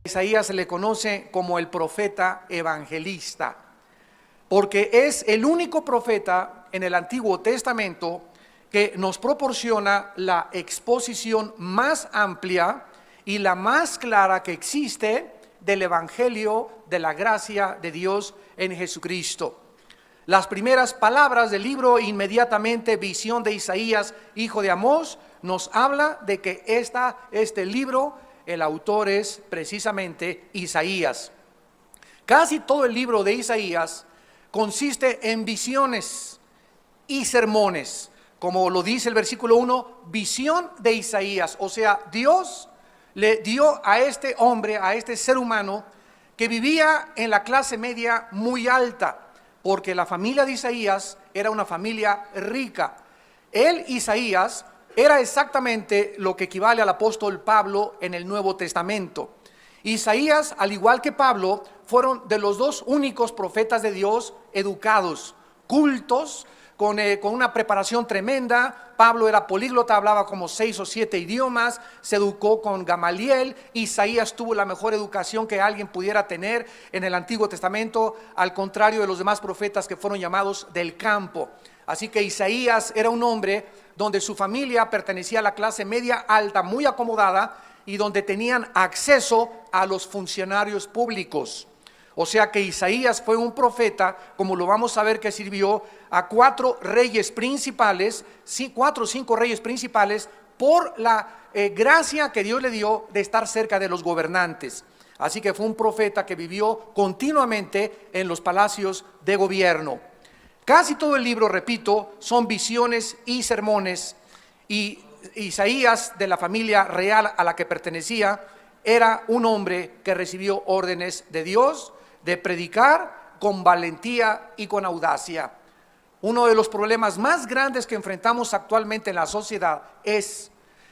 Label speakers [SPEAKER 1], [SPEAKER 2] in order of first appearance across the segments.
[SPEAKER 1] Isaías se le conoce como el profeta evangelista, porque es el único profeta en el Antiguo Testamento que nos proporciona la exposición más amplia y la más clara que existe del Evangelio de la gracia de Dios en Jesucristo. Las primeras palabras del libro, inmediatamente visión de Isaías, hijo de Amós, nos habla de que este libro, el autor es precisamente Isaías. Casi todo el libro de Isaías consiste en visiones y sermones, como lo dice el versículo 1, visión de Isaías. O sea, Dios le dio a este hombre, a este ser humano, que vivía en la clase media muy alta, porque la familia de Isaías era una familia rica. Él, Isaías, era exactamente lo que equivale al apóstol Pablo en el Nuevo Testamento. Isaías, al igual que Pablo, fueron de los dos únicos profetas de Dios educados, cultos, con una preparación tremenda. Pablo era políglota, hablaba como 6 o 7 idiomas, se educó con Gamaliel. Isaías tuvo la mejor educación que alguien pudiera tener en el Antiguo Testamento, al contrario de los demás profetas que fueron llamados del campo. Así que Isaías era un hombre donde su familia pertenecía a la clase media alta, muy acomodada, y donde tenían acceso a los funcionarios públicos. O sea que Isaías fue un profeta, como lo vamos a ver, que sirvió a 4 reyes principales, 4 o 5 reyes principales, por la gracia que Dios le dio de estar cerca de los gobernantes. Así que fue un profeta que vivió continuamente en los palacios de gobierno. Casi todo el libro, repito, son visiones y sermones, y Isaías, de la familia real a la que pertenecía, era un hombre que recibió órdenes de Dios de predicar con valentía y con audacia. Uno de los problemas más grandes que enfrentamos actualmente en la sociedad es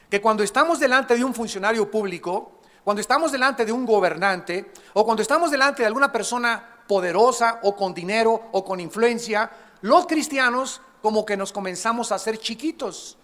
[SPEAKER 1] que cuando estamos delante de un funcionario público, cuando estamos delante de un gobernante, o cuando estamos delante de alguna persona poderosa o con dinero o con influencia, los cristianos como que nos comenzamos a hacer chiquitos,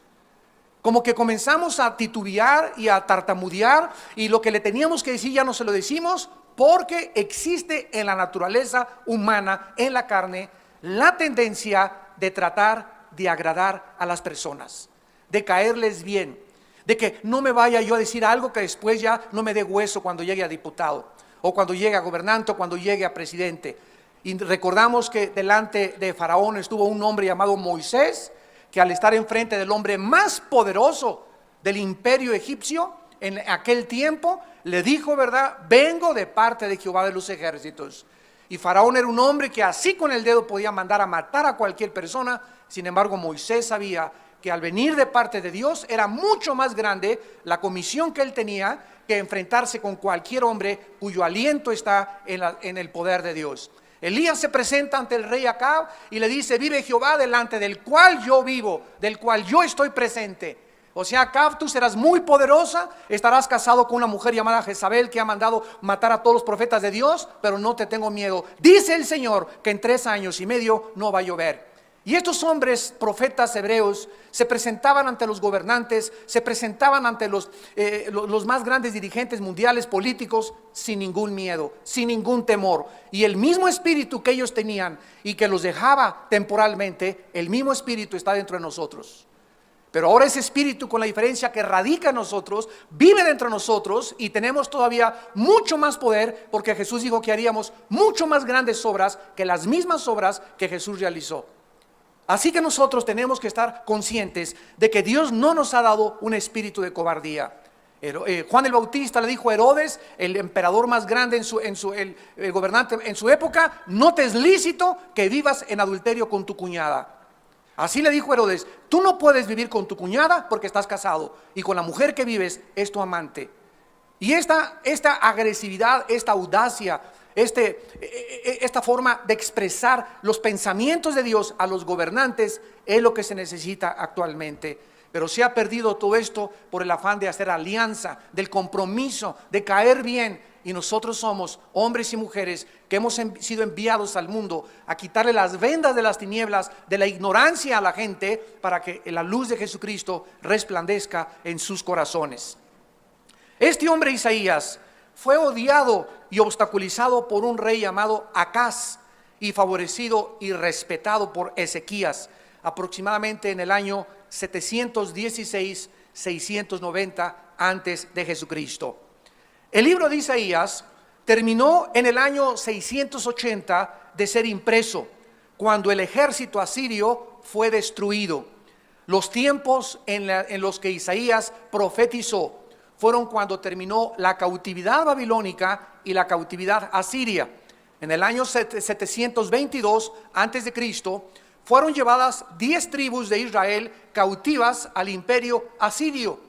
[SPEAKER 1] como que comenzamos a titubear y a tartamudear, y lo que le teníamos que decir ya no se lo decimos, porque existe en la naturaleza humana, en la carne, la tendencia de tratar de agradar a las personas, de caerles bien, de que no me vaya yo a decir algo que después ya no me dé hueso cuando llegue a diputado, o cuando llegue a gobernante, o cuando llegue a presidente. Y recordamos que delante de Faraón estuvo un hombre llamado Moisés, que al estar enfrente del hombre más poderoso del imperio egipcio en aquel tiempo, le dijo, ¿verdad? Vengo de parte de Jehová de los ejércitos. Y Faraón era un hombre que así con el dedo podía mandar a matar a cualquier persona. Sin embargo, Moisés sabía que al venir de parte de Dios era mucho más grande la comisión que él tenía que enfrentarse con cualquier hombre cuyo aliento está en el poder de Dios. Elías se presenta ante el rey Acab y le dice, vive Jehová delante del cual yo vivo, del cual yo estoy presente. O sea, Acab, tú serás muy poderosa, estarás casado con una mujer llamada Jezabel que ha mandado matar a todos los profetas de Dios, pero no te tengo miedo. Dice el Señor que en 3 años y medio no va a llover. Y estos hombres, profetas hebreos, se presentaban ante los gobernantes, se presentaban ante los más grandes dirigentes mundiales políticos sin ningún miedo, sin ningún temor. Y el mismo espíritu que ellos tenían y que los dejaba temporalmente, el mismo espíritu está dentro de nosotros. Pero ahora ese espíritu, con la diferencia que radica en nosotros, vive dentro de nosotros, y tenemos todavía mucho más poder, porque Jesús dijo que haríamos mucho más grandes obras que las mismas obras que Jesús realizó. Así que nosotros tenemos que estar conscientes de que Dios no nos ha dado un espíritu de cobardía. Juan el Bautista le dijo a Herodes, el emperador más grande, el gobernante en su época, no te es lícito que vivas en adulterio con tu cuñada. Así le dijo Herodes, tú no puedes vivir con tu cuñada porque estás casado, y con la mujer que vives es tu amante. Y esta agresividad, esta audacia, esta forma de expresar los pensamientos de Dios a los gobernantes es lo que se necesita actualmente. Pero se ha perdido todo esto por el afán de hacer alianza, del compromiso, de caer bien. Y nosotros somos hombres y mujeres que hemos sido enviados al mundo a quitarle las vendas de las tinieblas, de la ignorancia a la gente, para que la luz de Jesucristo resplandezca en sus corazones. Este hombre Isaías fue odiado y obstaculizado por un rey llamado Acaz y favorecido y respetado por Ezequías, aproximadamente en el año 716-690 antes de Jesucristo. El libro de Isaías terminó en el año 680 de ser impreso, cuando el ejército asirio fue destruido. Los tiempos en los que Isaías profetizó fueron cuando terminó la cautividad babilónica y la cautividad asiria. En el año 722 antes de Cristo fueron llevadas 10 tribus de Israel cautivas al imperio asirio,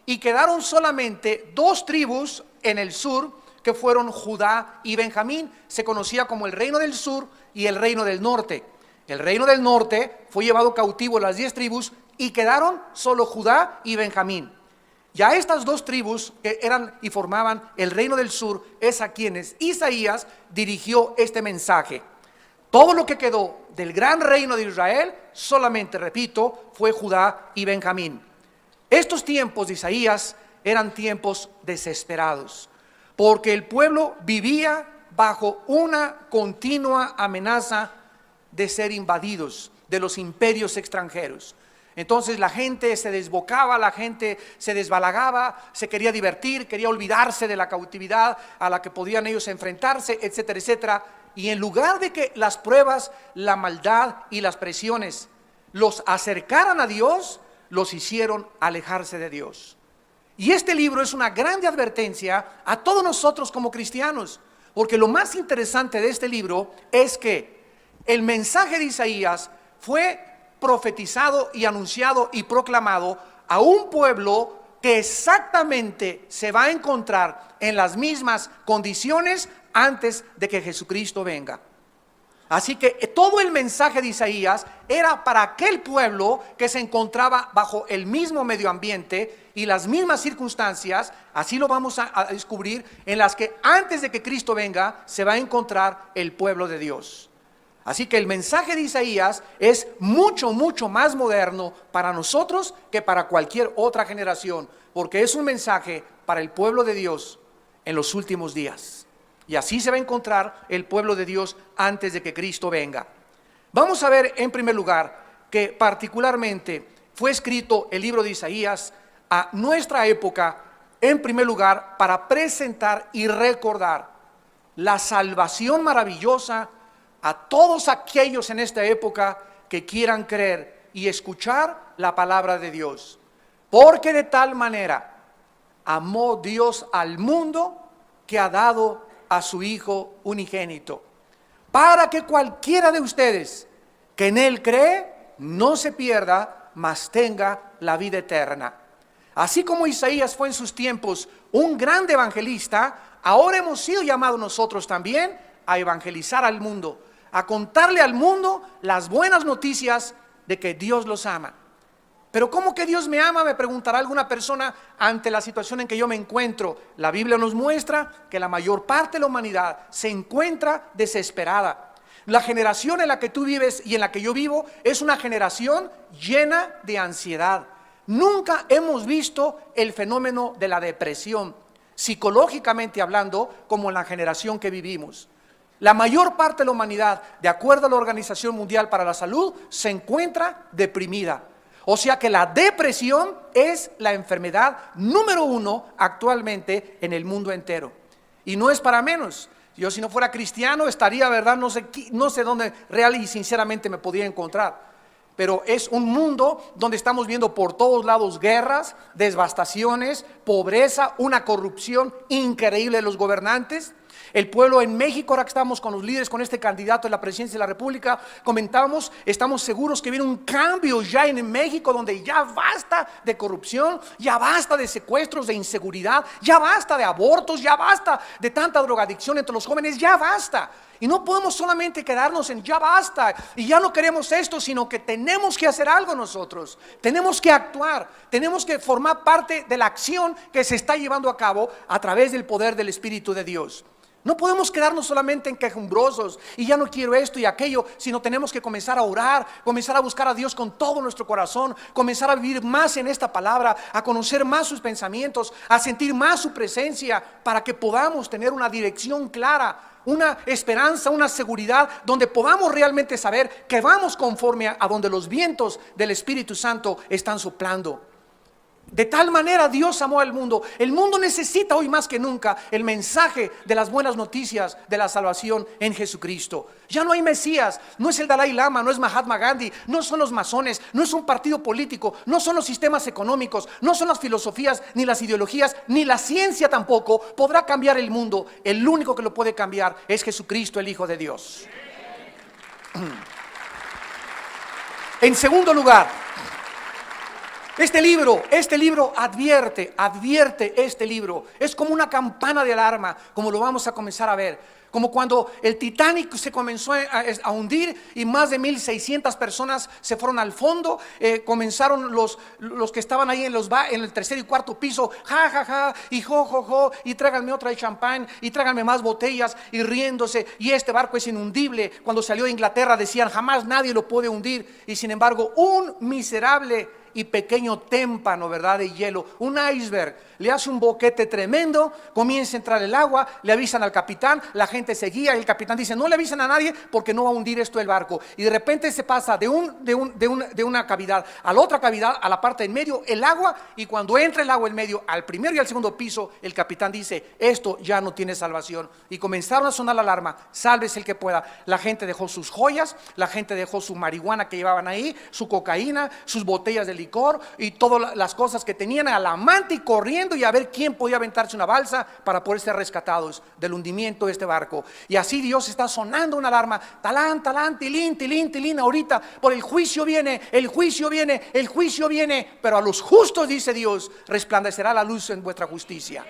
[SPEAKER 1] y quedaron solamente 2 tribus en el sur, que fueron Judá y Benjamín. Se conocía como el reino del sur y el reino del norte. El reino del norte fue llevado cautivo las 10 tribus y quedaron solo Judá y Benjamín. Ya estas 2 tribus que eran y formaban el reino del sur es a quienes Isaías dirigió este mensaje. Todo lo que quedó del gran reino de Israel solamente, repito, fue Judá y Benjamín. Estos tiempos de Isaías eran tiempos desesperados, porque el pueblo vivía bajo una continua amenaza de ser invadidos de los imperios extranjeros. Entonces la gente se desbocaba, la gente se desbalagaba, se quería divertir, quería olvidarse de la cautividad a la que podían ellos enfrentarse, etcétera, etcétera. Y en lugar de que las pruebas, la maldad y las presiones los acercaran a Dios, los hicieron alejarse de Dios. Y este libro es una grande advertencia a todos nosotros como cristianos, porque lo más interesante de este libro es que el mensaje de Isaías fue profetizado y anunciado y proclamado a un pueblo que exactamente se va a encontrar en las mismas condiciones antes de que Jesucristo venga. Así que todo el mensaje de Isaías era para aquel pueblo que se encontraba bajo el mismo medio ambiente y las mismas circunstancias. Así lo vamos a descubrir, en las que antes de que Cristo venga se va a encontrar el pueblo de Dios. Así que el mensaje de Isaías es mucho, mucho más moderno para nosotros que para cualquier otra generación, porque es un mensaje para el pueblo de Dios en los últimos días. Y así se va a encontrar el pueblo de Dios antes de que Cristo venga. Vamos a ver en primer lugar que particularmente fue escrito el libro de Isaías a nuestra época, en primer lugar para presentar y recordar la salvación maravillosa a todos aquellos en esta época que quieran creer y escuchar la palabra de Dios. Porque de tal manera amó Dios al mundo que ha dado a su Hijo unigénito, para que cualquiera de ustedes que en Él cree no se pierda, mas tenga la vida eterna. Así como Isaías fue en sus tiempos un gran evangelista, ahora hemos sido llamados nosotros también a evangelizar al mundo, a contarle al mundo las buenas noticias de que Dios los ama. Pero ¿cómo que Dios me ama?, me preguntará alguna persona ante la situación en que yo me encuentro. La Biblia nos muestra que la mayor parte de la humanidad se encuentra desesperada. La generación en la que tú vives y en la que yo vivo es una generación llena de ansiedad. Nunca hemos visto el fenómeno de la depresión, psicológicamente hablando, como en la generación que vivimos. La mayor parte de la humanidad, de acuerdo a la Organización Mundial para la Salud, se encuentra deprimida. O sea que la depresión es la enfermedad número 1 actualmente en el mundo entero. Y no es para menos. Yo, si no fuera cristiano, estaría, ¿verdad? No sé dónde real y sinceramente me podía encontrar. Pero es un mundo donde estamos viendo por todos lados guerras, devastaciones, pobreza, una corrupción increíble de los gobernantes. El pueblo en México, ahora que estamos con los líderes, con este candidato a la presidencia de la República, comentábamos, estamos seguros que viene un cambio ya en México, donde ya basta de corrupción, ya basta de secuestros, de inseguridad, ya basta de abortos, ya basta de tanta drogadicción entre los jóvenes, ya basta. Y no podemos solamente quedarnos en ya basta y ya no queremos esto, sino que tenemos que hacer algo nosotros, tenemos que actuar, tenemos que formar parte de la acción que se está llevando a cabo a través del poder del Espíritu de Dios. No podemos quedarnos solamente en quejumbrosos y ya no quiero esto y aquello, sino tenemos que comenzar a orar, comenzar a buscar a Dios con todo nuestro corazón, comenzar a vivir más en esta palabra, a conocer más sus pensamientos, a sentir más su presencia, para que podamos tener una dirección clara, una esperanza, una seguridad, donde podamos realmente saber que vamos conforme a donde los vientos del Espíritu Santo están soplando. De tal manera Dios amó al mundo. El mundo necesita hoy más que nunca el mensaje de las buenas noticias de la salvación en Jesucristo. Ya no hay Mesías, no es el Dalai Lama, no es Mahatma Gandhi, no son los masones, no es un partido político, no son los sistemas económicos, no son las filosofías, ni las ideologías, ni la ciencia tampoco podrá cambiar el mundo. El único que lo puede cambiar es Jesucristo, el Hijo de Dios. En segundo lugar, este libro advierte este libro. Es como una campana de alarma, como lo vamos a comenzar a ver. Como cuando el Titanic se comenzó a hundir y más de 1,600 personas se fueron al fondo. Comenzaron los que estaban ahí en el tercer y cuarto piso, ja, ja, ja, y jo, jo, jo, y tráiganme otra de champán, y tráiganme más botellas, y riéndose, y este barco es inundible. Cuando salió de Inglaterra decían, jamás nadie lo puede hundir, y sin embargo un miserable y pequeño témpano, ¿verdad?, de hielo, un iceberg, le hace un boquete tremendo, comienza a entrar el agua, le avisan al capitán, la gente seguía, y el capitán dice, no le avisen a nadie porque no va a hundir esto el barco, y de repente se pasa de una cavidad a la otra cavidad, a la parte en medio, el agua, y cuando entra el agua en medio, al primero y al segundo piso, el capitán dice, esto ya no tiene salvación, y comenzaron a sonar la alarma, sálvese el que pueda. La gente dejó sus joyas, la gente dejó su marihuana que llevaban ahí, su cocaína, sus botellas de licor y todas las cosas que tenían a la manta, y corriendo y a ver quién podía aventarse una balsa para poder ser rescatados del hundimiento de este barco. Y así Dios está sonando una alarma, talán, talán, tilín, tilín, tilín. Ahorita por el juicio viene, el juicio viene, el juicio viene, pero a los justos, dice Dios, resplandecerá la luz en vuestra justicia.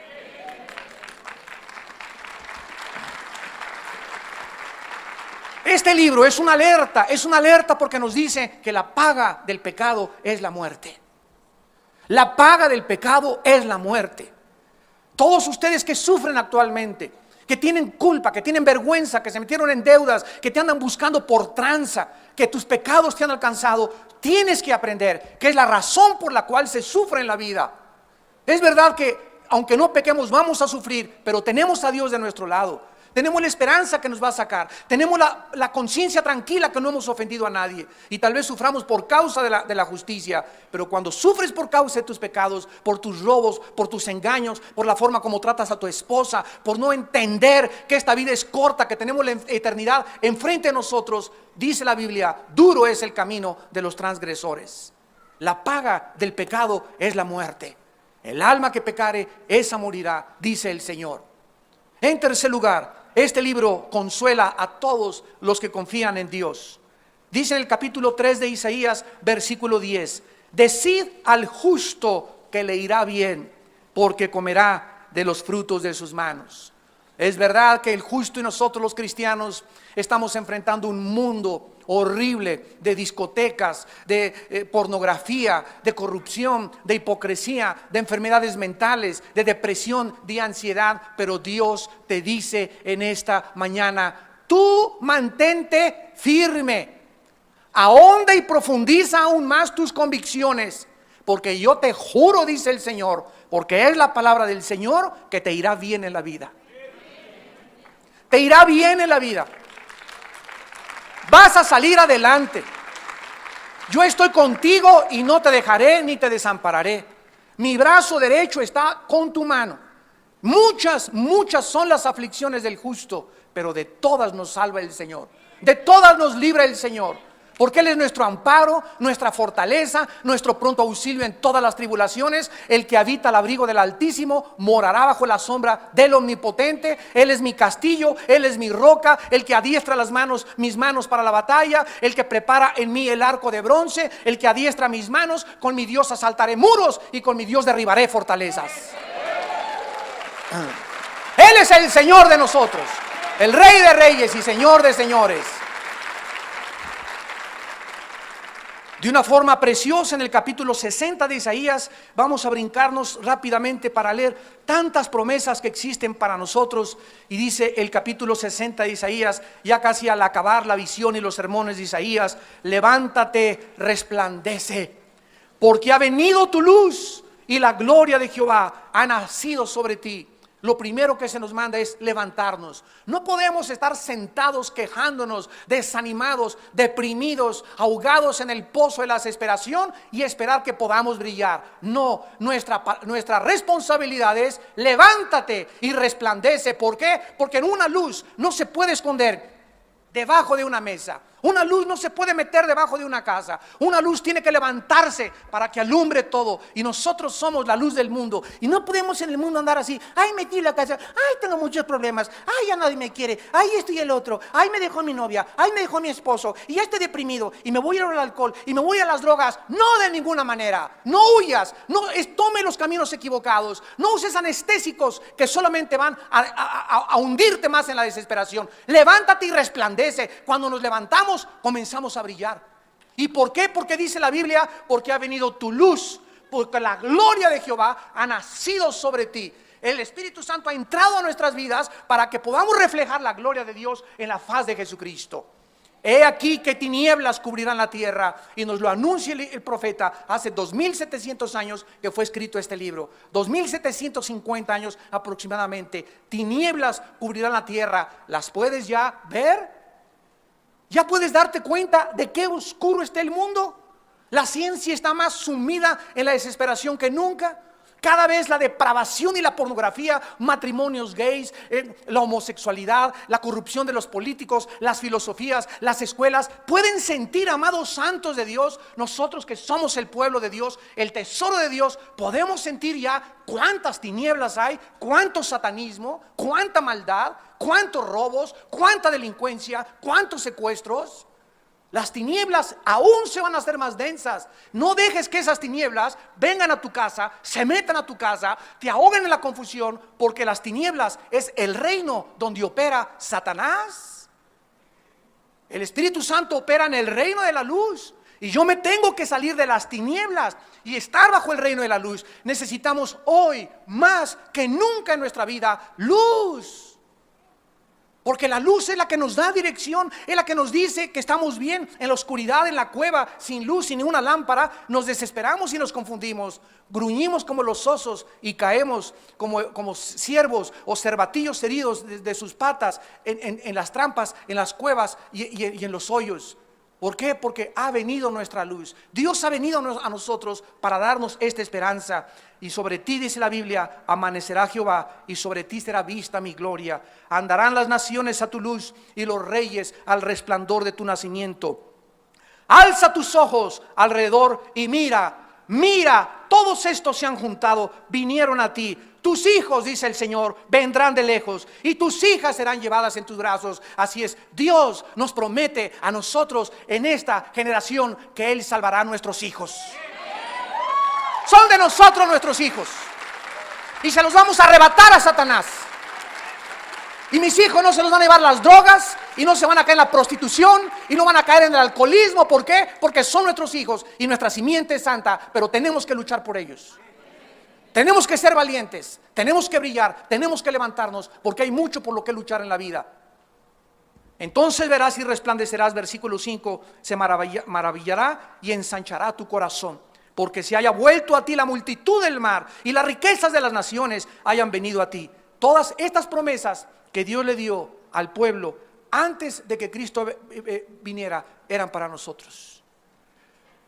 [SPEAKER 1] Este libro es una alerta porque nos dice que la paga del pecado es la muerte. La paga del pecado es la muerte. Todos ustedes que sufren actualmente, que tienen culpa, que tienen vergüenza, que se metieron en deudas, que te andan buscando por tranza, que tus pecados te han alcanzado, tienes que aprender que es la razón por la cual se sufre en la vida. Es verdad que aunque no pequemos vamos a sufrir, pero tenemos a Dios de nuestro lado. Tenemos la esperanza que nos va a sacar. Tenemos la conciencia tranquila que no hemos ofendido a nadie. Y tal vez suframos por causa de la justicia. Pero cuando sufres por causa de tus pecados, por tus robos, por tus engaños, por la forma como tratas a tu esposa, por no entender que esta vida es corta, que tenemos la eternidad enfrente de nosotros, dice la Biblia, duro es el camino de los transgresores. La paga del pecado es la muerte. El alma que pecare, esa morirá, dice el Señor. En tercer lugar, este libro consuela a todos los que confían en Dios. Dice en el capítulo 3 de Isaías, versículo 10, decid al justo que le irá bien, porque comerá de los frutos de sus manos. Es verdad que el justo y nosotros los cristianos estamos enfrentando un mundo horrible de discotecas, de pornografía, de corrupción, de hipocresía, de enfermedades mentales, de depresión, de ansiedad. Pero Dios te dice en esta mañana, tú mantente firme, ahonda y profundiza aún más tus convicciones, porque yo te juro, dice el Señor, porque es la palabra del Señor, que te irá bien en la vida. Te irá bien en la vida. Vas a salir adelante. Yo estoy contigo y no te dejaré ni te desampararé. Mi brazo derecho está con tu mano. Muchas son las aflicciones del justo, pero de todas nos salva el Señor. De todas nos libra el Señor. Porque Él es nuestro amparo, nuestra fortaleza, nuestro pronto auxilio en todas las tribulaciones. El que habita al abrigo del Altísimo morará bajo la sombra del Omnipotente. Él es mi castillo, Él es mi roca, el que adiestra mis manos para la batalla, el que prepara en mí el arco de bronce, el que adiestra mis manos. Con mi Dios asaltaré muros y con mi Dios derribaré fortalezas. Él es el Señor de nosotros, el Rey de reyes y Señor de señores. De una forma preciosa, en el capítulo 60 de Isaías, vamos a brincarnos rápidamente para leer tantas promesas que existen para nosotros. Y dice el capítulo 60 de Isaías, ya casi al acabar la visión y los sermones de Isaías: levántate, resplandece, porque ha venido tu luz y la gloria de Jehová ha nacido sobre ti. Lo primero que se nos manda es levantarnos. No podemos estar sentados quejándonos, desanimados, deprimidos, ahogados en el pozo de la desesperación y esperar que podamos brillar. No, nuestra responsabilidad es: levántate y resplandece. ¿Por qué? Porque en una luz no se puede esconder debajo de una mesa. Una luz no se puede meter debajo de una casa. Una luz tiene que levantarse para que alumbre todo. Y nosotros somos la luz del mundo. Y no podemos en el mundo andar así: ay, metí en la casa, ay, tengo muchos problemas, ay, ya nadie me quiere, ay, esto y el otro, ay, me dejó mi novia, ay, me dejó mi esposo, y ya estoy deprimido, y me voy a ir al alcohol, y me voy a las drogas. No, de ninguna manera. No huyas, no tome los caminos equivocados. No uses anestésicos que solamente van a hundirte más en la desesperación. Levántate y resplandece. Cuando nos levantamos, comenzamos a brillar. ¿Y por qué? Porque dice la Biblia: porque ha venido tu luz, porque la gloria de Jehová ha nacido sobre ti. El Espíritu Santo ha entrado a nuestras vidas para que podamos reflejar la gloria de Dios en la faz de Jesucristo. He aquí que tinieblas cubrirán la tierra, y nos lo anuncia el profeta hace 2700 años que fue escrito este libro. 2750 años aproximadamente. Tinieblas cubrirán la tierra. ¿Las puedes ya ver? ¿Ya puedes darte cuenta de qué oscuro está el mundo? La ciencia está más sumida en la desesperación que nunca. Cada vez la depravación y la pornografía, matrimonios gays, la homosexualidad, la corrupción de los políticos, las filosofías, las escuelas. ¿Pueden sentir, amados santos de Dios, nosotros que somos el pueblo de Dios, el tesoro de Dios, podemos sentir ya cuántas tinieblas hay, cuánto satanismo, cuánta maldad, cuántos robos, cuánta delincuencia, cuántos secuestros? Las tinieblas aún se van a hacer más densas. No dejes que esas tinieblas vengan a tu casa, se metan a tu casa, te ahoguen en la confusión, porque las tinieblas es el reino donde opera Satanás. El Espíritu Santo opera en el reino de la luz, y yo me tengo que salir de las tinieblas y estar bajo el reino de la luz. Necesitamos hoy más que nunca en nuestra vida luz. Porque la luz es la que nos da dirección, es la que nos dice que estamos bien. En la oscuridad, en la cueva, sin luz, sin ninguna lámpara, nos desesperamos y nos confundimos. Gruñimos como los osos y caemos como ciervos o cervatillos heridos de sus patas en las trampas, en las cuevas y en los hoyos. ¿Por qué? Porque ha venido nuestra luz. Dios ha venido a nosotros para darnos esta esperanza. Y sobre ti, dice la Biblia, amanecerá Jehová, y sobre ti será vista mi gloria. Andarán las naciones a tu luz, y los reyes al resplandor de tu nacimiento. Alza tus ojos alrededor y mira, mira, todos estos se han juntado, vinieron a ti. Tus hijos, dice el Señor, vendrán de lejos, y tus hijas serán llevadas en tus brazos. Así es, Dios nos promete a nosotros en esta generación que Él salvará a nuestros hijos. Son de nosotros nuestros hijos, y se los vamos a arrebatar a Satanás. Y mis hijos no se los van a llevar las drogas, y no se van a caer en la prostitución, y no van a caer en el alcoholismo. ¿Por qué? Porque son nuestros hijos y nuestra simiente es santa, pero tenemos que luchar por ellos. Tenemos que ser valientes, tenemos que brillar, tenemos que levantarnos, porque hay mucho por lo que luchar en la vida. Entonces verás y resplandecerás, versículo 5, se maravillará y ensanchará tu corazón, porque se haya vuelto a ti la multitud del mar, y las riquezas de las naciones hayan venido a ti. Todas estas promesas que Dios le dio al pueblo antes de que Cristo viniera eran para nosotros.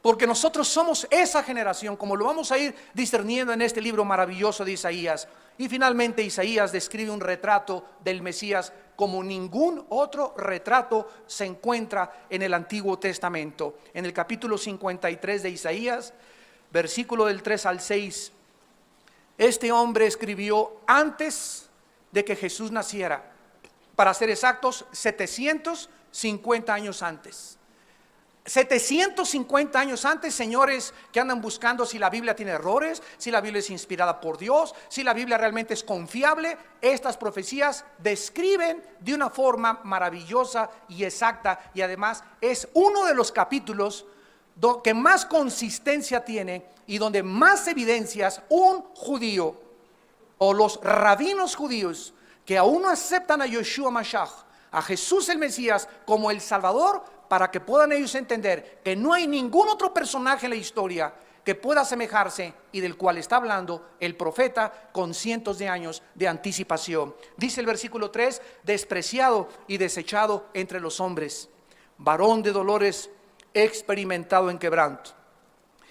[SPEAKER 1] Porque nosotros somos esa generación, como lo vamos a ir discerniendo en este libro maravilloso de Isaías. Y finalmente Isaías describe un retrato del Mesías como ningún otro retrato se encuentra en el Antiguo Testamento. En el capítulo 53 de Isaías, versículo del 3 al 6, este hombre escribió antes de que Jesús naciera. Para ser exactos, 750 años antes. 750 años antes, señores que andan buscando si la Biblia tiene errores, si la Biblia es inspirada por Dios, si la Biblia realmente es confiable. Estas profecías describen de una forma maravillosa y exacta, y además es uno de los capítulos que más consistencia tiene y donde más evidencias un judío o los rabinos judíos que aún no aceptan a Yeshua Mashiach, a Jesús el Mesías como el Salvador, para que puedan ellos entender que no hay ningún otro personaje en la historia que pueda asemejarse y del cual está hablando el profeta con cientos de años de anticipación. Dice el versículo 3: despreciado y desechado entre los hombres, varón de dolores, experimentado en quebranto,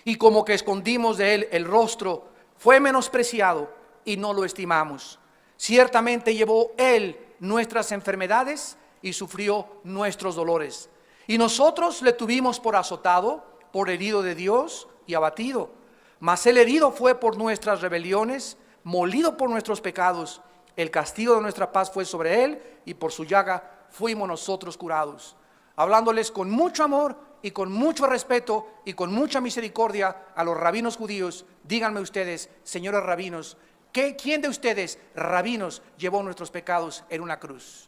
[SPEAKER 1] y como que escondimos de él el rostro, fue menospreciado y no lo estimamos. Ciertamente llevó él nuestras enfermedades y sufrió nuestros dolores, y nosotros le tuvimos por azotado, por herido de Dios y abatido. Mas el herido fue por nuestras rebeliones, molido por nuestros pecados. El castigo de nuestra paz fue sobre él, y por su llaga fuimos nosotros curados. Hablándoles con mucho amor y con mucho respeto y con mucha misericordia a los rabinos judíos, díganme ustedes, señores rabinos, ¿quién de ustedes, rabinos, llevó nuestros pecados en una cruz?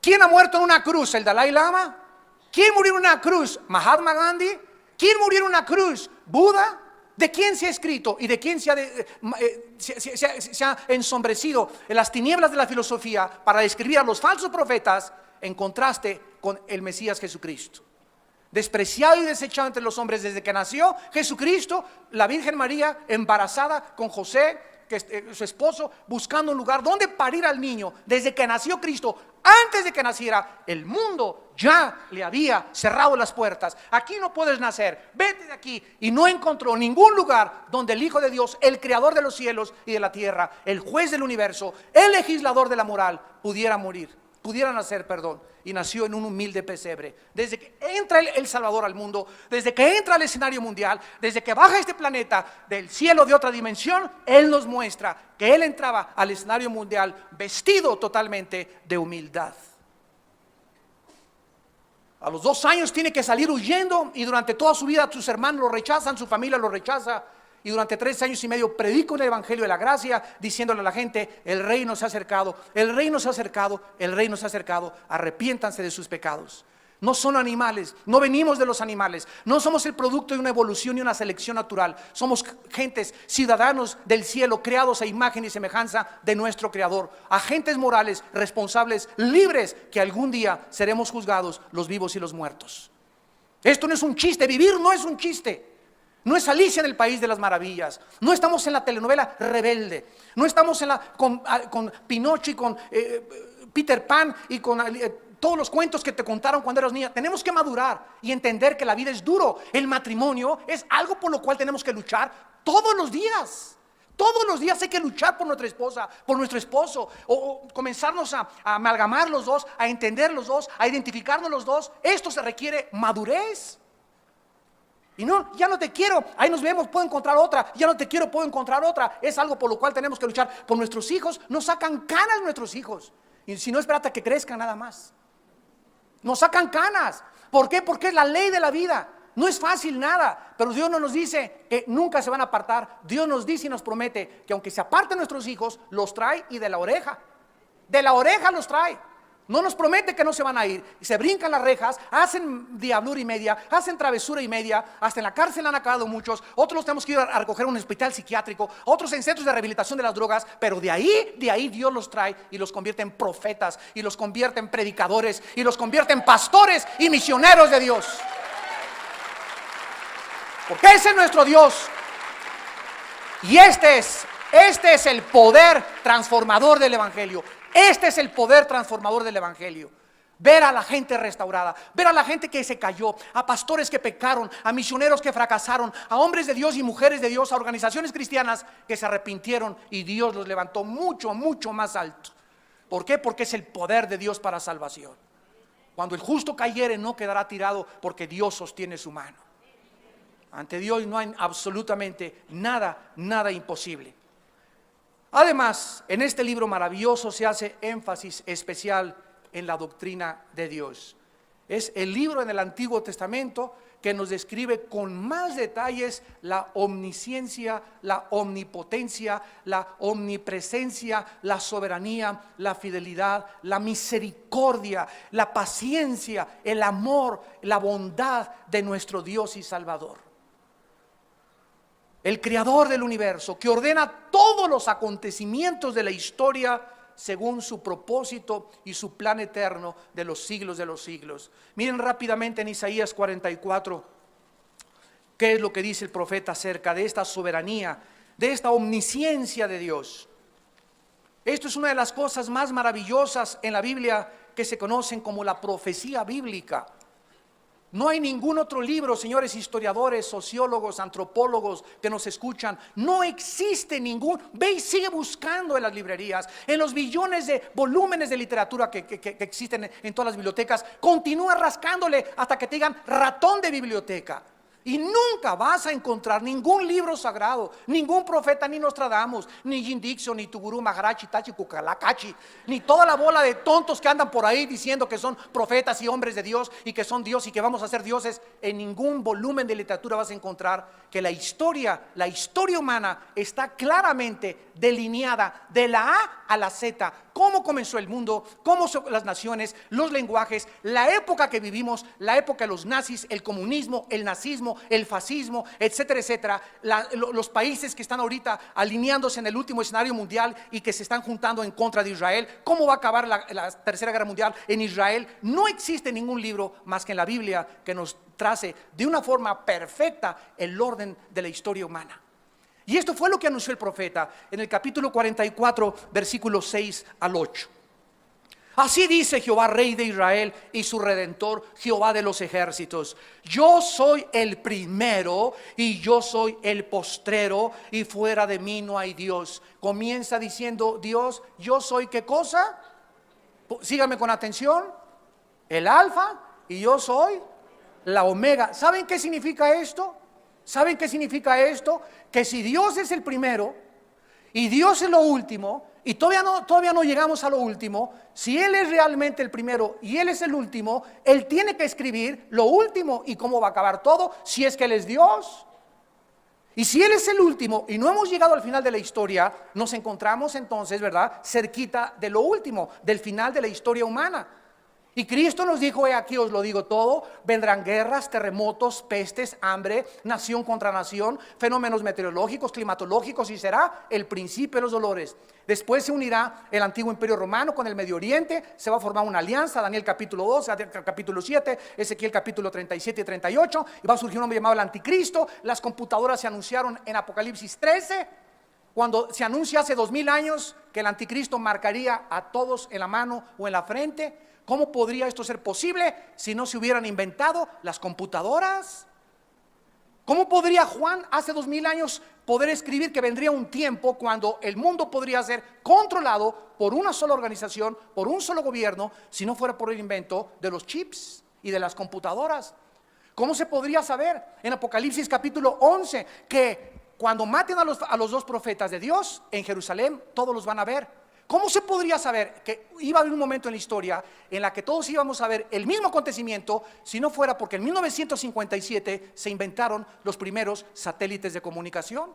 [SPEAKER 1] ¿Quién ha muerto en una cruz? ¿El Dalai Lama? ¿Quién murió en una cruz? ¿Mahatma Gandhi? ¿Quién murió en una cruz? ¿Buda? ¿De quién se ha escrito y de quién se ha ensombrecido en las tinieblas de la filosofía para describir a los falsos profetas en contraste con el Mesías Jesucristo? Despreciado y desechado entre los hombres desde que nació Jesucristo, la Virgen María embarazada con José, su esposo, buscando un lugar donde parir al niño. Desde que nació Cristo, antes de que naciera, el mundo ya le había cerrado las puertas. Aquí no puedes nacer, vete de aquí. Y no encontró ningún lugar donde el Hijo de Dios, el creador de los cielos y de la tierra, el juez del universo, el legislador de la moral, pudiera nacer, y nació en un humilde pesebre. Desde que entra el Salvador al mundo, desde que entra al escenario mundial, desde que baja este planeta del cielo de otra dimensión, Él nos muestra que Él entraba al escenario mundial vestido totalmente de humildad. A los 2 años tiene que salir huyendo, y durante toda su vida sus hermanos lo rechazan, su familia lo rechaza. Y durante 3 años y medio predico el evangelio de la gracia, diciéndole a la gente: el reino se ha acercado, el reino se ha acercado, el reino se ha acercado, arrepiéntanse de sus pecados. No son animales, no venimos de los animales, no somos el producto de una evolución y una selección natural. Somos gentes, ciudadanos del cielo, creados a imagen y semejanza de nuestro Creador, agentes morales, responsables, libres, que algún día seremos juzgados, los vivos y los muertos. Esto no es un chiste, vivir no es un chiste. No es Alicia en el País de las Maravillas. No estamos en la telenovela Rebelde. No estamos con Pinocho y con Peter Pan y con todos los cuentos que te contaron cuando eras niña. Tenemos que madurar y entender que la vida es duro. El matrimonio es algo por lo cual tenemos que luchar todos los días. Todos los días hay que luchar por nuestra esposa, por nuestro esposo, o comenzarnos a amalgamar los dos, a entender los dos, a identificarnos los dos. Esto se requiere madurez. Y no, ya no te quiero, ahí nos vemos, puedo encontrar otra. Ya no te quiero, puedo encontrar otra. Es algo por lo cual tenemos que luchar. Por nuestros hijos, nos sacan canas nuestros hijos. Y si no, espérate a que crezcan nada más. Nos sacan canas. ¿Por qué? Porque es la ley de la vida. No es fácil nada, pero Dios no nos dice que nunca se van a apartar. Dios nos dice y nos promete que aunque se aparten nuestros hijos, los trae, y de la oreja los trae. No nos promete que no se van a ir. Y se brincan las rejas, hacen diablura y media, hacen travesura y media. Hasta en la cárcel han acabado muchos. Otros los tenemos que ir a recoger a un hospital psiquiátrico, otros en centros de rehabilitación de las drogas. Pero de ahí Dios los trae y los convierte en profetas, y los convierte en predicadores, y los convierte en pastores y misioneros de Dios. Porque ese es nuestro Dios. Y este es el poder transformador del evangelio. Este es el poder transformador del evangelio. Ver a la gente restaurada, ver a la gente que se cayó, a pastores que pecaron, a misioneros que fracasaron, a hombres de Dios y mujeres de Dios, a organizaciones cristianas que se arrepintieron y Dios los levantó mucho, mucho más alto. ¿Por qué? Porque es el poder de Dios para salvación. Cuando el justo cayere, no quedará tirado, porque Dios sostiene su mano. Ante Dios no hay absolutamente nada imposible. Además, en este libro maravilloso se hace énfasis especial en la doctrina de Dios. Es el libro en el Antiguo Testamento que nos describe con más detalles la omnisciencia, la omnipotencia, la omnipresencia, la soberanía, la fidelidad, la misericordia, la paciencia, el amor, la bondad de nuestro Dios y Salvador. El creador del universo, que ordena todos los acontecimientos de la historia según su propósito y su plan eterno de los siglos. Miren rápidamente en Isaías 44, qué es lo que dice el profeta acerca de esta soberanía, de esta omnisciencia de Dios. Esto es una de las cosas más maravillosas en la Biblia que se conocen como la profecía bíblica. No hay ningún otro libro, señores historiadores, sociólogos, antropólogos que nos escuchan. No existe ningún. Ve y sigue buscando en las librerías, en los billones de volúmenes de literatura que existen en todas las bibliotecas. Continúa rascándole hasta que te digan ratón de biblioteca. Y nunca vas a encontrar ningún libro sagrado, ningún profeta, ni Nostradamus, ni Jim Dixon, ni Tugurú Maharaji, Tachi Kukalakachi, ni toda la bola de tontos que andan por ahí diciendo que son profetas y hombres de Dios y que son Dios y que vamos a ser dioses. En ningún volumen de literatura vas a encontrar que la historia humana está claramente delineada de la A a la Z. Cómo comenzó el mundo, cómo son las naciones, los lenguajes, la época que vivimos, la época de los nazis, el comunismo, el nazismo, el fascismo, etcétera, etcétera. Los países que están ahorita alineándose en el último escenario mundial y que se están juntando en contra de Israel. ¿Cómo va a acabar la Tercera Guerra Mundial en Israel? No existe ningún libro más que en la Biblia que nos trace de una forma perfecta el orden de la historia humana. Y esto fue lo que anunció el profeta en el capítulo 44, versículos 6 al 8. Así dice Jehová, Rey de Israel y su Redentor, Jehová de los ejércitos: yo soy el primero y yo soy el postrero, y fuera de mí no hay Dios. Comienza diciendo Dios: yo soy ¿qué cosa? Síganme con atención. El alfa y yo soy la omega. ¿Saben qué significa esto? ¿Saben qué significa esto? Que si Dios es el primero y Dios es lo último, y todavía no llegamos a lo último, si Él es realmente el primero y Él es el último, Él tiene que escribir lo último y cómo va a acabar todo, si es que Él es Dios. Y si Él es el último y no hemos llegado al final de la historia, nos encontramos entonces, ¿verdad?, cerquita de lo último, del final de la historia humana. Y Cristo nos dijo: he aquí os lo digo todo, vendrán guerras, terremotos, pestes, hambre, nación contra nación, fenómenos meteorológicos, climatológicos, y será el principio de los dolores. Después se unirá el antiguo imperio romano con el Medio Oriente, se va a formar una alianza, Daniel capítulo 2, capítulo 7, Ezequiel capítulo 37 y 38, y va a surgir un hombre llamado el anticristo. Las computadoras se anunciaron en Apocalipsis 13, cuando se anuncia hace 2000 años que el anticristo marcaría a todos en la mano o en la frente. ¿Cómo podría esto ser posible si no se hubieran inventado las computadoras? ¿Cómo podría Juan hace 2000 años poder escribir que vendría un tiempo cuando el mundo podría ser controlado por una sola organización, por un solo gobierno, si no fuera por el invento de los chips y de las computadoras? ¿Cómo se podría saber en Apocalipsis capítulo 11 que cuando maten a los dos profetas de Dios en Jerusalén, todos los van a ver? ¿Cómo se podría saber que iba a haber un momento en la historia en la que todos íbamos a ver el mismo acontecimiento si no fuera porque en 1957 se inventaron los primeros satélites de comunicación?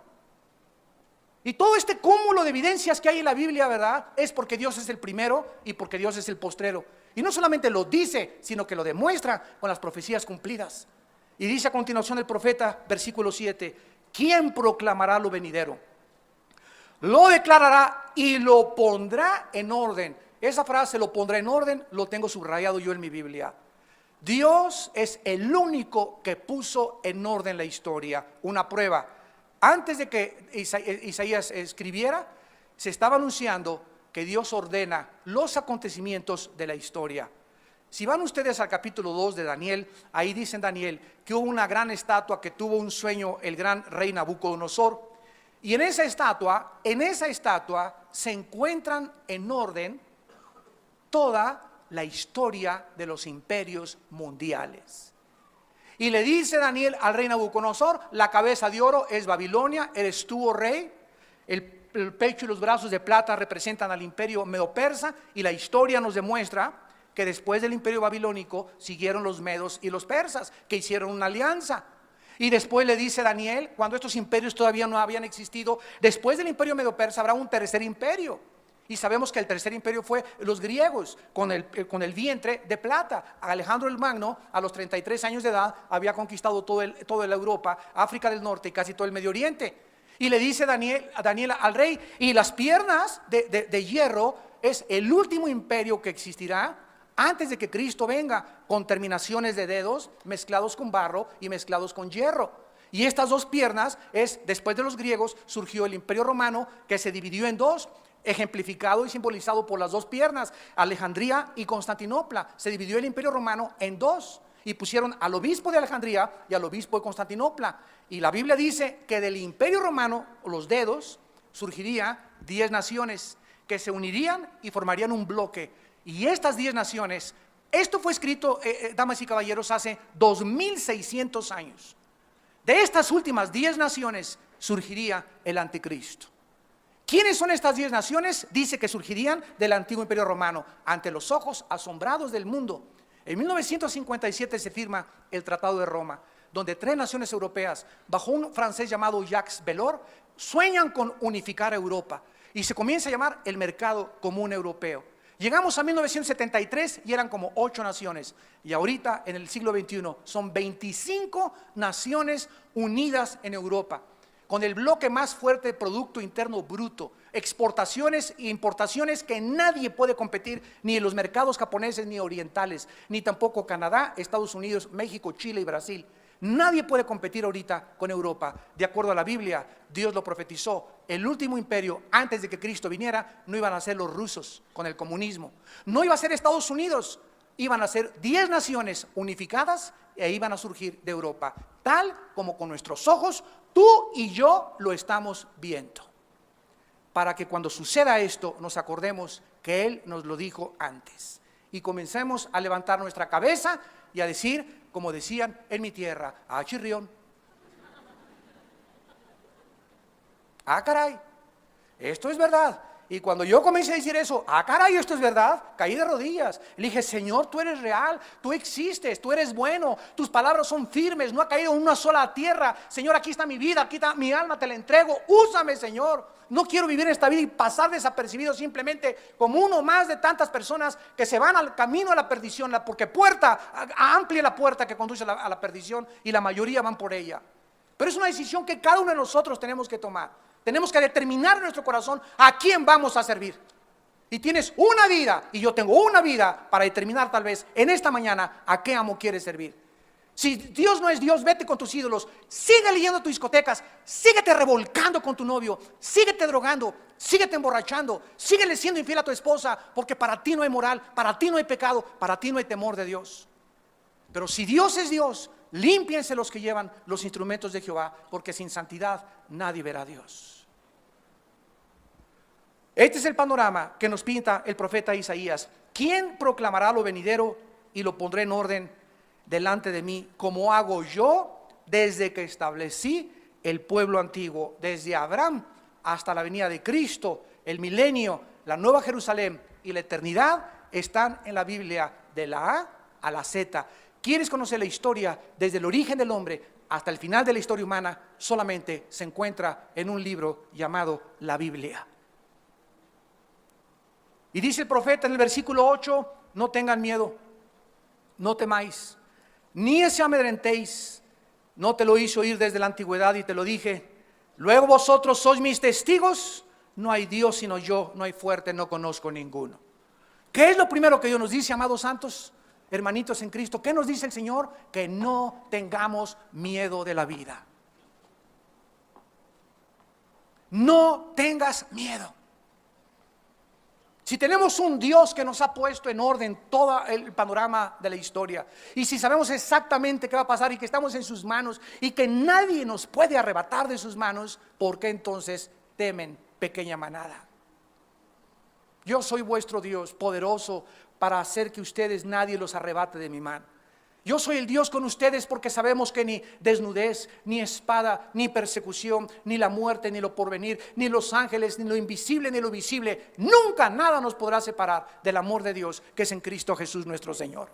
[SPEAKER 1] Y todo este cúmulo de evidencias que hay en la Biblia, ¿verdad?, es porque Dios es el primero y porque Dios es el postrero. Y no solamente lo dice, sino que lo demuestra con las profecías cumplidas. Y dice a continuación el profeta, versículo 7: ¿quién proclamará lo venidero? Lo declarará y lo pondrá en orden. Esa frase, lo pondrá en orden, lo tengo subrayado yo en mi Biblia. Dios es el único que puso en orden la historia. Una prueba: antes de que Isaías escribiera, se estaba anunciando que Dios ordena los acontecimientos de la historia. Si van ustedes al capítulo 2 de Daniel, ahí dice en Daniel que hubo una gran estatua que tuvo un sueño el gran rey Nabucodonosor. Y en esa estatua se encuentran en orden toda la historia de los imperios mundiales. Y le dice Daniel al rey Nabucodonosor: la cabeza de oro es Babilonia, eres tú, oh rey. El pecho y los brazos de plata representan al imperio medo-persa. Y la historia nos demuestra que después del imperio babilónico siguieron los medos y los persas, que hicieron una alianza. Y después le dice Daniel, cuando estos imperios todavía no habían existido, después del imperio medo-persa habrá un tercer imperio. Y sabemos que el tercer imperio fue los griegos, con el vientre de plata. Alejandro el Magno, a los 33 años de edad, había conquistado toda la Europa, África del Norte y casi todo el Medio Oriente. Y le dice Daniel al rey, y las piernas de hierro es el último imperio que existirá antes de que Cristo venga, con terminaciones de dedos mezclados con barro y mezclados con hierro. Y estas dos piernas después de los griegos, surgió el imperio romano, que se dividió en dos, ejemplificado y simbolizado por las dos piernas, Alejandría y Constantinopla. Se dividió el imperio romano en dos y pusieron al obispo de Alejandría y al obispo de Constantinopla. Y la Biblia dice que del imperio romano, los dedos, surgiría 10 naciones que se unirían y formarían un bloque. Y estas 10 naciones, esto fue escrito, damas y caballeros, hace 2600 años. De estas últimas 10 naciones surgiría el anticristo. ¿Quiénes son estas 10 naciones? Dice que surgirían del antiguo imperio romano, ante los ojos asombrados del mundo. En 1957 se firma el Tratado de Roma, donde 3 naciones europeas, bajo un francés llamado Jacques Delors, sueñan con unificar Europa, y se comienza a llamar el mercado común europeo. Llegamos a 1973 y eran como 8 naciones, y ahorita en el siglo XXI son 25 naciones unidas en Europa, con el bloque más fuerte de Producto Interno Bruto, exportaciones e importaciones que nadie puede competir, ni en los mercados japoneses ni orientales, ni tampoco Canadá, Estados Unidos, México, Chile y Brasil. Nadie puede competir ahorita con Europa. De acuerdo a la Biblia, Dios lo profetizó. El último imperio, antes de que Cristo viniera, no iban a ser los rusos con el comunismo, no iba a ser Estados Unidos, iban a ser 10 naciones unificadas e iban a surgir de Europa, tal como con nuestros ojos tú y yo lo estamos viendo, para que cuando suceda esto nos acordemos que Él nos lo dijo antes y comencemos a levantar nuestra cabeza y a decir, como decían en mi tierra, ah, chirrión, ah, caray, esto es verdad. Y cuando yo comencé a decir eso, ah, caray, esto es verdad, caí de rodillas. Le dije, Señor, tú eres real, tú existes, tú eres bueno, tus palabras son firmes, no ha caído una sola tierra. Señor, aquí está mi vida, aquí está mi alma, te la entrego, úsame, Señor. No quiero vivir en esta vida y pasar desapercibido simplemente como uno más de tantas personas que se van al camino a la perdición, porque amplia la puerta que conduce a la perdición y la mayoría van por ella. Pero es una decisión que cada uno de nosotros tenemos que tomar. Tenemos que determinar en nuestro corazón a quién vamos a servir. Y tienes una vida, y yo tengo una vida para determinar tal vez en esta mañana a qué amo quieres servir. Si Dios no es Dios, vete con tus ídolos, sigue leyendo tus discotecas, síguete revolcando con tu novio, síguete drogando, síguete emborrachando, síguele siendo infiel a tu esposa, porque para ti no hay moral, para ti no hay pecado, para ti no hay temor de Dios. Pero si Dios es Dios, límpiense los que llevan los instrumentos de Jehová, porque sin santidad nadie verá a Dios. Este es el panorama que nos pinta el profeta Isaías. ¿Quién proclamará lo venidero y lo pondré en orden delante de mí, como hago yo desde que establecí el pueblo antiguo, desde Abraham hasta la venida de Cristo? El milenio, la nueva Jerusalén y la eternidad están en la Biblia, de la A a la Z. ¿Quieres conocer la historia desde el origen del hombre hasta el final de la historia humana? Solamente se encuentra en un libro llamado la Biblia. Y dice el profeta en el versículo 8, no tengan miedo, no temáis, ni se amedrentéis, no te lo hice oír desde la antigüedad y te lo dije, luego vosotros sois mis testigos, no hay Dios sino yo, no hay fuerte, no conozco ninguno. ¿Qué es lo primero que Dios nos dice, amados santos, hermanitos en Cristo? ¿Qué nos dice el Señor? Que no tengamos miedo de la vida. No tengas miedo. Si tenemos un Dios que nos ha puesto en orden todo el panorama de la historia, y si sabemos exactamente qué va a pasar y que estamos en sus manos y que nadie nos puede arrebatar de sus manos, ¿por qué entonces temen, pequeña manada? Yo soy vuestro Dios, poderoso para hacer que ustedes nadie los arrebate de mi mano. Yo soy el Dios con ustedes porque sabemos que ni desnudez, ni espada, ni persecución, ni la muerte, ni lo porvenir, ni los ángeles, ni lo invisible, ni lo visible, nunca nada nos podrá separar del amor de Dios que es en Cristo Jesús nuestro Señor.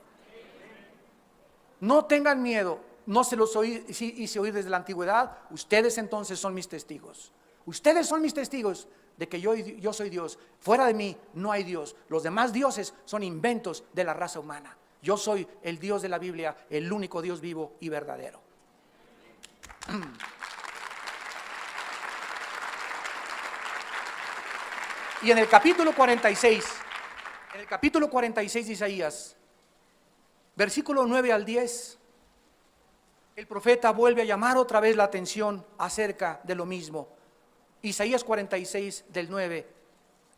[SPEAKER 1] No tengan miedo, no se los hice oír desde la antigüedad. Ustedes entonces son mis testigos. Ustedes son mis testigos de que yo soy Dios. Fuera de mí no hay Dios. Los demás dioses son inventos de la raza humana. Yo soy el Dios de la Biblia, el único Dios vivo y verdadero. Y en el capítulo 46 de Isaías, versículo 9 al 10, el profeta vuelve a llamar otra vez la atención acerca de lo mismo. Isaías 46 del 9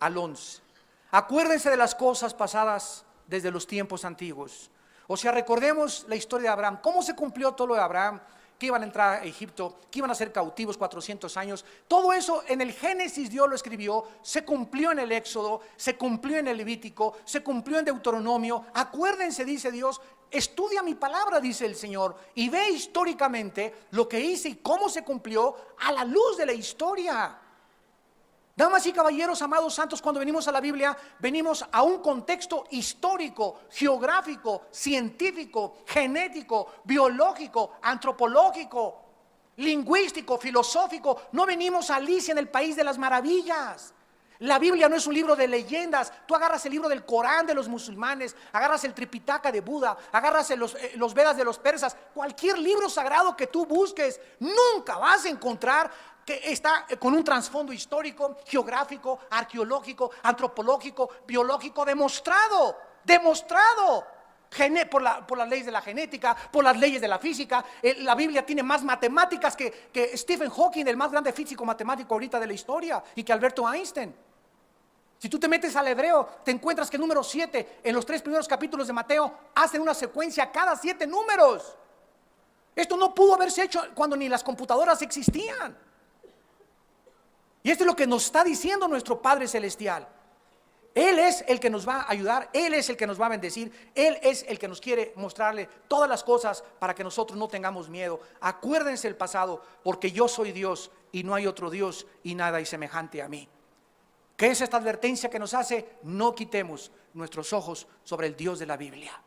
[SPEAKER 1] al 11. Acuérdense de las cosas pasadas desde los tiempos antiguos. O sea, recordemos la historia de Abraham. ¿Cómo se cumplió todo lo de Abraham? Que iban a entrar a Egipto, que iban a ser cautivos 400 años. Todo eso en el Génesis Dios lo escribió. Se cumplió en el Éxodo, se cumplió en el Levítico, se cumplió en Deuteronomio. Acuérdense, dice Dios, estudia mi palabra, dice el Señor, y ve históricamente lo que hice y cómo se cumplió a la luz de la historia. Damas y caballeros, amados santos, cuando venimos a la Biblia, venimos a un contexto histórico, geográfico, científico, genético, biológico, antropológico, lingüístico, filosófico. No venimos a Alicia en el país de las maravillas. La Biblia no es un libro de leyendas. Tú agarras el libro del Corán de los musulmanes, agarras el Tripitaka de Buda, agarras los Vedas de los persas, cualquier libro sagrado que tú busques, nunca vas a encontrar que está con un trasfondo histórico, geográfico, arqueológico, antropológico, biológico, demostrado por las leyes de la genética, por las leyes de la física. La Biblia tiene más matemáticas que Stephen Hawking, el más grande físico matemático ahorita de la historia, y que Alberto Einstein. Si tú te metes al hebreo, te encuentras que el número 7 en los 3 primeros capítulos de Mateo hacen una secuencia cada 7 números. Esto no pudo haberse hecho cuando ni las computadoras existían. Y esto es lo que nos está diciendo nuestro Padre Celestial. Él es el que nos va a ayudar, Él es el que nos va a bendecir, Él es el que nos quiere mostrarle todas las cosas para que nosotros no tengamos miedo. Acuérdense el pasado, porque yo soy Dios y no hay otro Dios y nada hay semejante a mí. ¿Qué es esta advertencia que nos hace? No quitemos nuestros ojos sobre el Dios de la Biblia.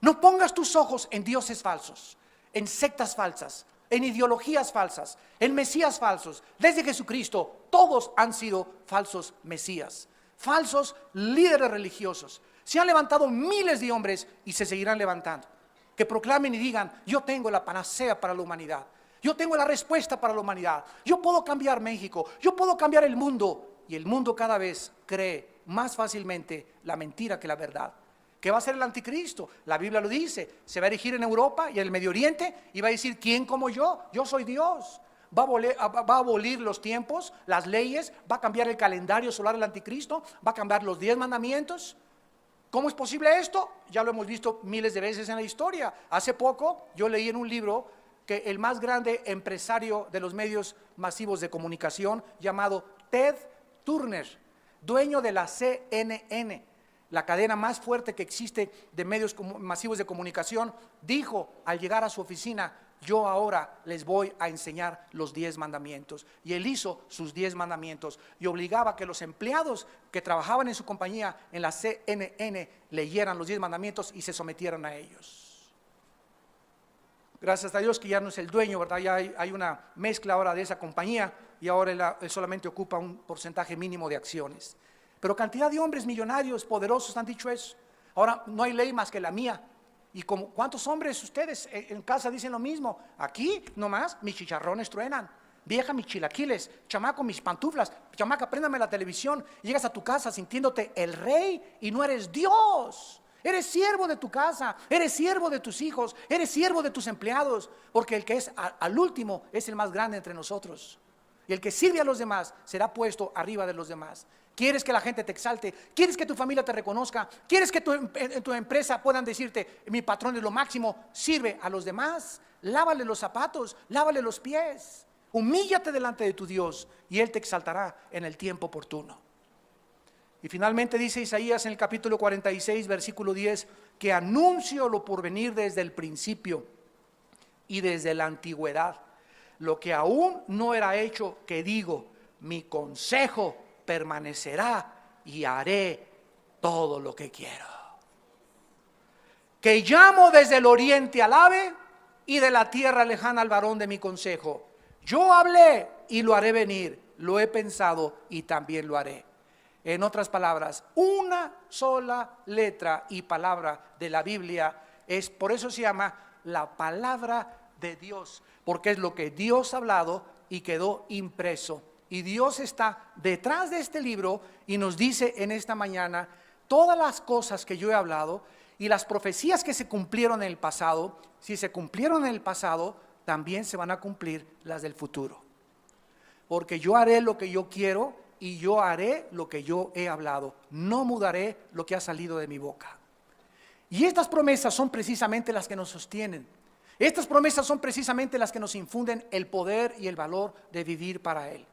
[SPEAKER 1] No pongas tus ojos en dioses falsos, en sectas falsas, en ideologías falsas, en mesías falsos. Desde Jesucristo todos han sido falsos mesías, falsos líderes religiosos. Se han levantado miles de hombres y se seguirán levantando, que proclamen y digan: yo tengo la panacea para la humanidad, yo tengo la respuesta para la humanidad, yo puedo cambiar México, yo puedo cambiar el mundo. Y el mundo cada vez cree más fácilmente la mentira que la verdad. ¿Qué va a hacer el anticristo? La Biblia lo dice. Se va a erigir en Europa y en el Medio Oriente y va a decir: ¿quién como yo? Yo soy Dios. Va a abolir los tiempos, las leyes, va a cambiar el calendario solar del anticristo, va a cambiar los 10 mandamientos. ¿Cómo es posible esto? Ya lo hemos visto miles de veces en la historia. Hace poco yo leí en un libro que el más grande empresario de los medios masivos de comunicación, llamado Ted Turner, dueño de la CNN, la cadena más fuerte que existe de medios masivos de comunicación, dijo al llegar a su oficina: yo ahora les voy a enseñar los 10 mandamientos. Y él hizo sus 10 mandamientos y obligaba a que los empleados que trabajaban en su compañía en la CNN leyeran los 10 mandamientos y se sometieran a ellos. Gracias a Dios que ya no es el dueño, ¿verdad? Ya hay una mezcla ahora de esa compañía y ahora él solamente ocupa un porcentaje mínimo de acciones. Pero cantidad de hombres millonarios, poderosos han dicho eso. Ahora no hay ley más que la mía. ¿Y cuántos hombres ustedes en casa dicen lo mismo? Aquí nomás mis chicharrones truenan, vieja mis chilaquiles, chamaco mis pantuflas, chamaca préndame la televisión. Llegas a tu casa sintiéndote el rey y no eres Dios. Eres siervo de tu casa, eres siervo de tus hijos, eres siervo de tus empleados, porque el que es al último es el más grande entre nosotros. Y el que sirve a los demás será puesto arriba de los demás. ¿Quieres que la gente te exalte? ¿Quieres que tu familia te reconozca? ¿Quieres que en tu empresa puedan decirte: mi patrón es lo máximo? Sirve a los demás, lávale los zapatos, lávale los pies. Humíllate delante de tu Dios y Él te exaltará en el tiempo oportuno. Y finalmente dice Isaías en el capítulo 46, versículo 10, que anuncio lo por venir desde el principio y desde la antigüedad, lo que aún no era hecho, que digo, mi consejo permanecerá y haré todo lo que quiero. Que llamo desde el oriente al ave y de la tierra lejana al varón de mi consejo. Yo hablé y lo haré venir, lo he pensado y también lo haré. En otras palabras, una sola letra y palabra de la Biblia es, por eso se llama la palabra de Dios, porque es lo que Dios ha hablado y quedó impreso. Y Dios está detrás de este libro y nos dice en esta mañana todas las cosas que yo he hablado y las profecías que se cumplieron en el pasado. Si se cumplieron en el pasado, también se van a cumplir las del futuro. Porque yo haré lo que yo quiero y yo haré lo que yo he hablado. No mudaré lo que ha salido de mi boca. Y estas promesas son precisamente las que nos sostienen. Estas promesas son precisamente las que nos infunden el poder y el valor de vivir para Él.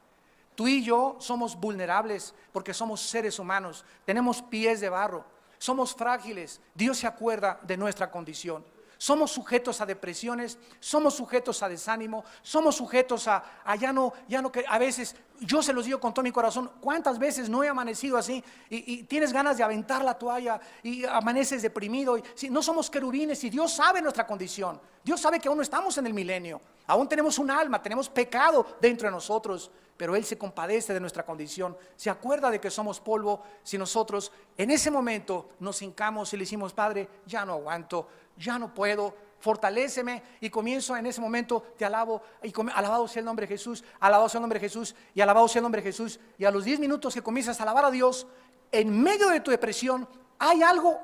[SPEAKER 1] Tú y yo somos vulnerables porque somos seres humanos, tenemos pies de barro, somos frágiles. Dios se acuerda de nuestra condición. Somos sujetos a depresiones, somos sujetos a desánimo, somos sujetos a ya no que a veces, yo se los digo con todo mi corazón, ¿cuántas veces no he amanecido así y tienes ganas de aventar la toalla y amaneces deprimido? Si no somos querubines y Dios sabe nuestra condición, Dios sabe que aún no estamos en el milenio, aún tenemos un alma, tenemos pecado dentro de nosotros, pero Él se compadece de nuestra condición, se acuerda de que somos polvo. Si nosotros en ese momento nos hincamos y le decimos, Padre, ya no aguanto, ya no puedo, fortaléceme, y comienzo en ese momento, te alabo, y alabado sea el nombre de Jesús, alabado sea el nombre de Jesús, y alabado sea el nombre de Jesús, y a los 10 minutos que comienzas a alabar a Dios, en medio de tu depresión, hay algo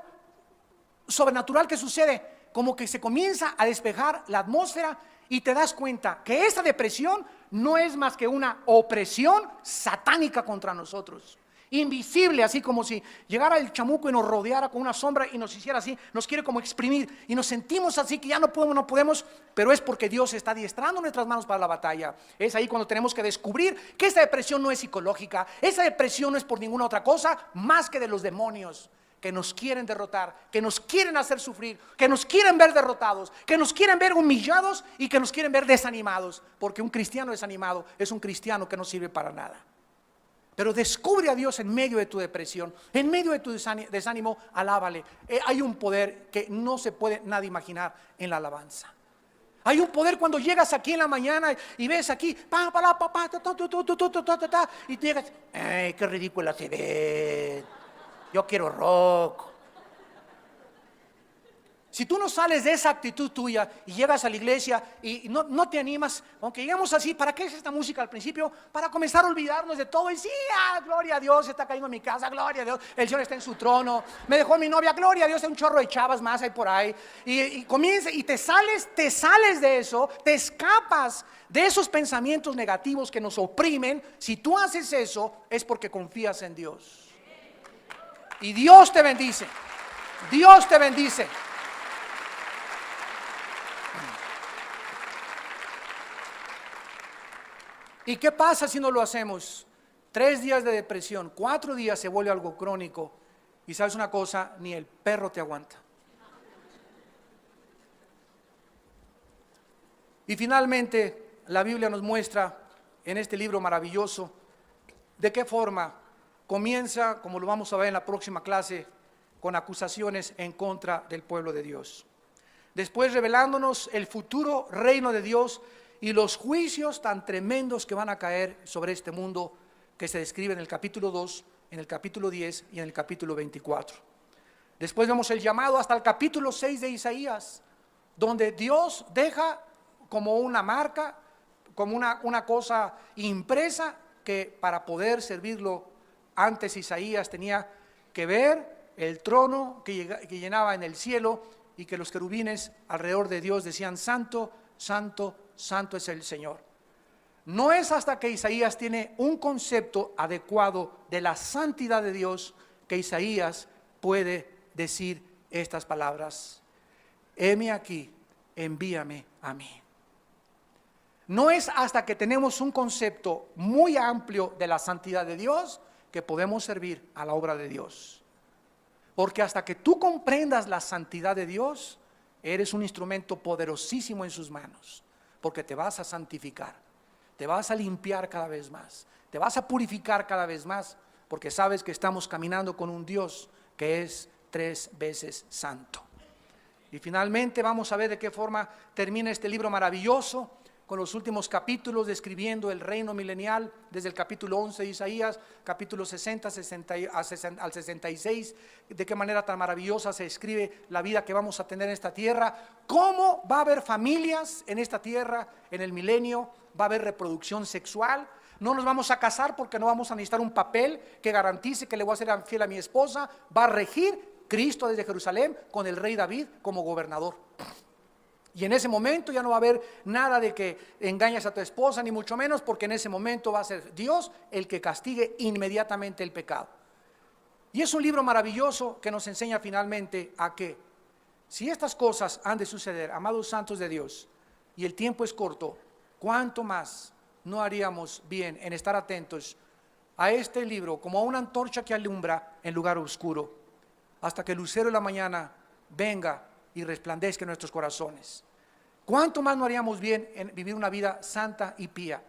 [SPEAKER 1] sobrenatural que sucede, como que se comienza a despejar la atmósfera, y te das cuenta que esa depresión no es más que una opresión satánica contra nosotros. Invisible, así como si llegara el chamuco y nos rodeara con una sombra y nos hiciera así, nos quiere como exprimir y nos sentimos así que ya no podemos, pero es porque Dios está adiestrando nuestras manos para la batalla. Es ahí cuando tenemos que descubrir que esa depresión no es psicológica, esa depresión no es por ninguna otra cosa más que de los demonios que nos quieren derrotar, que nos quieren hacer sufrir, que nos quieren ver derrotados, que nos quieren ver humillados y que nos quieren ver desanimados, porque un cristiano desanimado es un cristiano que no sirve para nada. Pero descubre a Dios en medio de tu depresión, en medio de tu desánimo, alábale. Hay un poder que no se puede nadie imaginar en la alabanza. Hay un poder cuando llegas aquí en la mañana y ves aquí, y te llegas, ¡ay, qué ridícula se ve! Yo quiero rock. Si tú no sales de esa actitud tuya y llegas a la iglesia y no te animas, aunque llegamos así, ¿para qué es esta música al principio? Para comenzar a olvidarnos de todo y sí, gloria a Dios, está cayendo en mi casa, gloria a Dios, el Señor está en su trono, me dejó mi novia, gloria a Dios, hay un chorro de chavas más ahí por ahí, y comienza y te sales de eso, te escapas de esos pensamientos negativos que nos oprimen. Si tú haces eso, es porque confías en Dios. Y Dios te bendice, Dios te bendice. ¿Y qué pasa si no lo hacemos? 3 días de depresión, 4 días se vuelve algo crónico. Y sabes una cosa, ni el perro te aguanta. Y finalmente, la Biblia nos muestra en este libro maravilloso de qué forma comienza, como lo vamos a ver en la próxima clase, con acusaciones en contra del pueblo de Dios. Después revelándonos el futuro reino de Dios y los juicios tan tremendos que van a caer sobre este mundo, que se describe en el capítulo 2, en el capítulo 10 y en el capítulo 24. Después vemos el llamado hasta el capítulo 6 de Isaías, donde Dios deja como una marca, como una cosa impresa, que para poder servirlo antes Isaías tenía que ver el trono que llenaba en el cielo, y que los querubines alrededor de Dios decían, santo, santo, santo es el Señor. No es hasta que Isaías tiene un concepto adecuado de la santidad de Dios que Isaías puede decir estas palabras: heme aquí, envíame a mí. No es hasta que tenemos un concepto muy amplio de la santidad de Dios que podemos servir a la obra de Dios. Porque hasta que tú comprendas la santidad de Dios, eres un instrumento poderosísimo en sus manos, porque te vas a santificar, te vas a limpiar cada vez más, te vas a purificar cada vez más, porque sabes que estamos caminando con un Dios que es 3 veces santo. Y finalmente vamos a ver de qué forma termina este libro maravilloso, con los últimos capítulos describiendo el reino milenial, desde el capítulo 11 de Isaías, capítulo 60 al 66, de qué manera tan maravillosa se escribe la vida que vamos a tener en esta tierra, cómo va a haber familias en esta tierra en el milenio, va a haber reproducción sexual, no nos vamos a casar porque no vamos a necesitar un papel que garantice que le voy a ser fiel a mi esposa, va a regir Cristo desde Jerusalén con el rey David como gobernador. Y en ese momento ya no va a haber nada de que engañes a tu esposa, ni mucho menos, porque en ese momento va a ser Dios el que castigue inmediatamente el pecado. Y es un libro maravilloso que nos enseña finalmente a que si estas cosas han de suceder, amados santos de Dios, y el tiempo es corto, ¿cuánto más no haríamos bien en estar atentos a este libro como a una antorcha que alumbra en lugar oscuro, hasta que el lucero de la mañana venga y resplandezca en nuestros corazones? ¿Cuánto más no haríamos bien en vivir una vida santa y pía,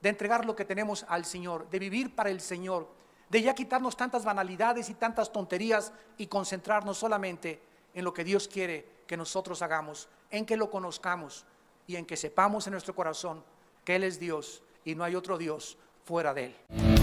[SPEAKER 1] de entregar lo que tenemos al Señor, de vivir para el Señor, de ya quitarnos tantas banalidades y tantas tonterías y concentrarnos solamente en lo que Dios quiere que nosotros hagamos, en que lo conozcamos y en que sepamos en nuestro corazón que Él es Dios y no hay otro Dios fuera de Él?